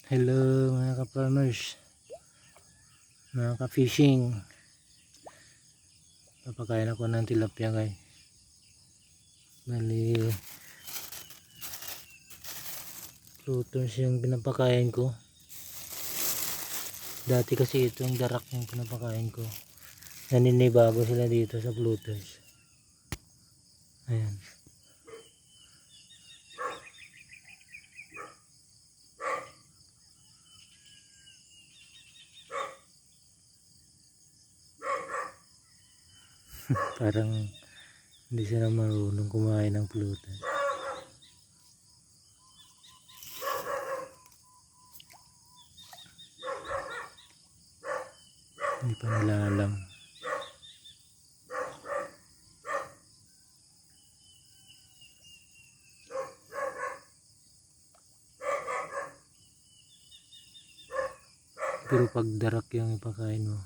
Hello mga ka-farmers, mga ka-fishing. Papakain ako ng tilapia guys. Bali floaters yung pinapakain ko. Dati kasi itong darak yung pinapakain ko. Naninibago sila dito sa floaters. Ayan. Parang hindi sila marunong kumain ng floaters. Hindi pa nila alam. Pero pag darak yung ipakain mo,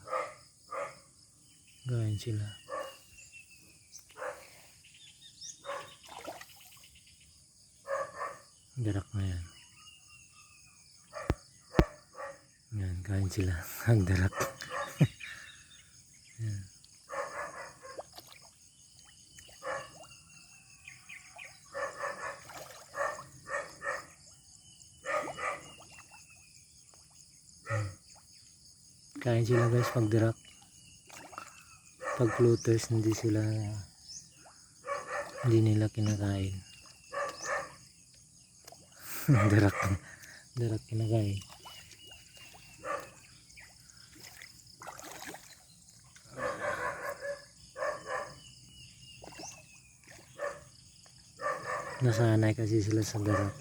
gawin sila. Darak na yan. Yan, kain sila. Ang darak. Yan. Kain sila guys pag darak. Pag floaters hindi nila kinakain. darak kinakain. Nasanay kasi sila sa darak.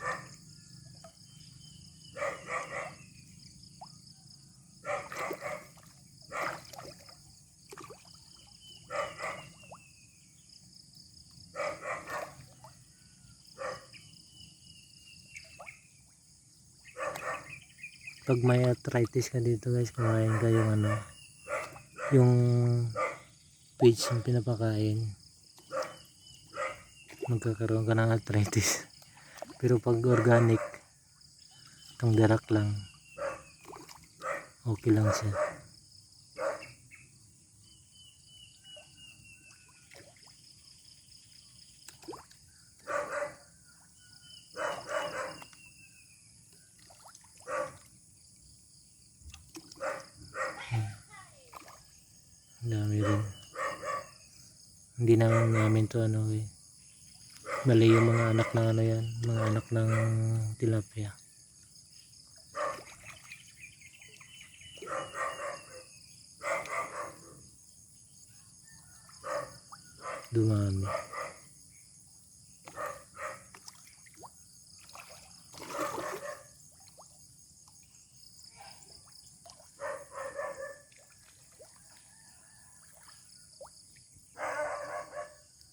Pag may arthritis ka dito guys, kumain ka yung page yung pinapakain, magkakaroon ka ng arthritis. Pero pag organic, itong darak lang, okay lang siya. Dami rin. Hindi namin to bali yung mga anak ng yan, mga anak ng tilapia. Dumami.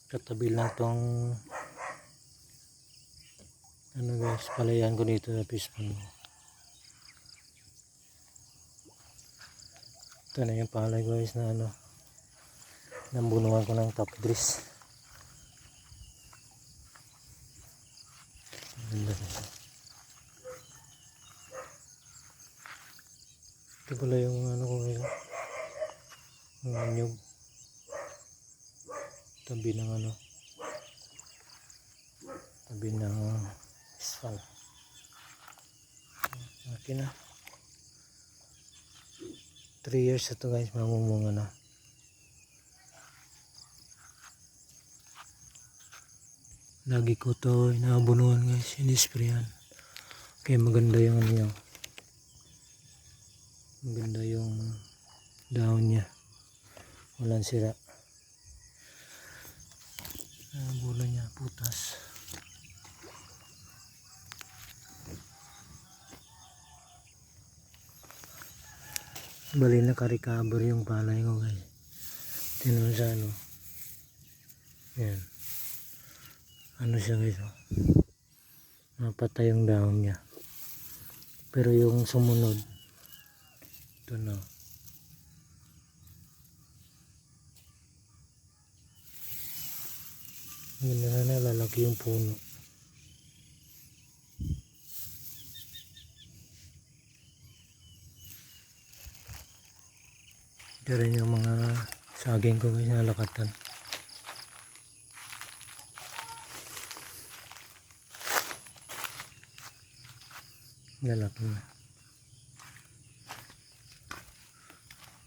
Katabi lang tong guys, palayan ko dito sa fishpond. Ito na yung palay guys na nambunuhan ko ng top dress. Ganda na. Ito pala yung ko ngayon, mga nyug tabi ng tabi ng isfal. Okay na, 3 years ito guys, mamumunga na. Lagi ko to inabunuhan guys, inisprayan. Okay, maganda yung niya, maganda yung dahon niya, walang sira. Bulo niya putas. Bali naka-recover yung palay ko guys. Tingnan sa yan, siya guys, napatay yung dahon niya. Pero yung sumunod, ito na. Hindi na lalaki yung puno. Ito rin yung mga saging ko guys na lakatan. Lalaki na.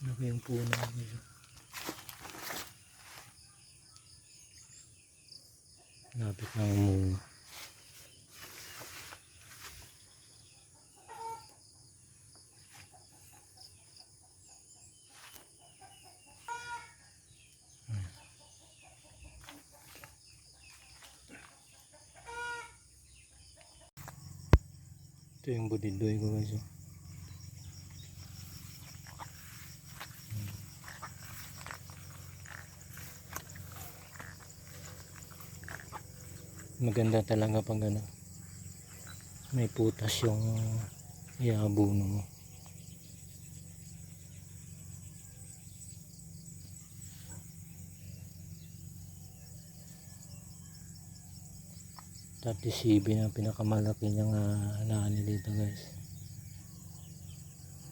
Laki yung puno guys. Lapit na umunga. Ito yung budidoy ko guys. Maganda talaga pag ano, may putas yung iabuno mo. $37 ang pinakamalaki niyang naani dito guys.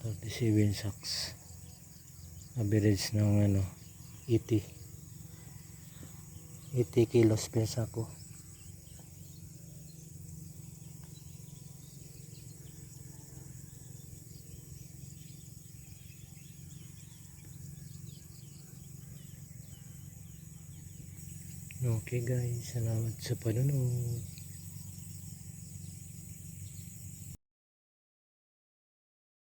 37 sacks. Average ng ano 80 kilos per sako. Okay guys, salamat sa panonood.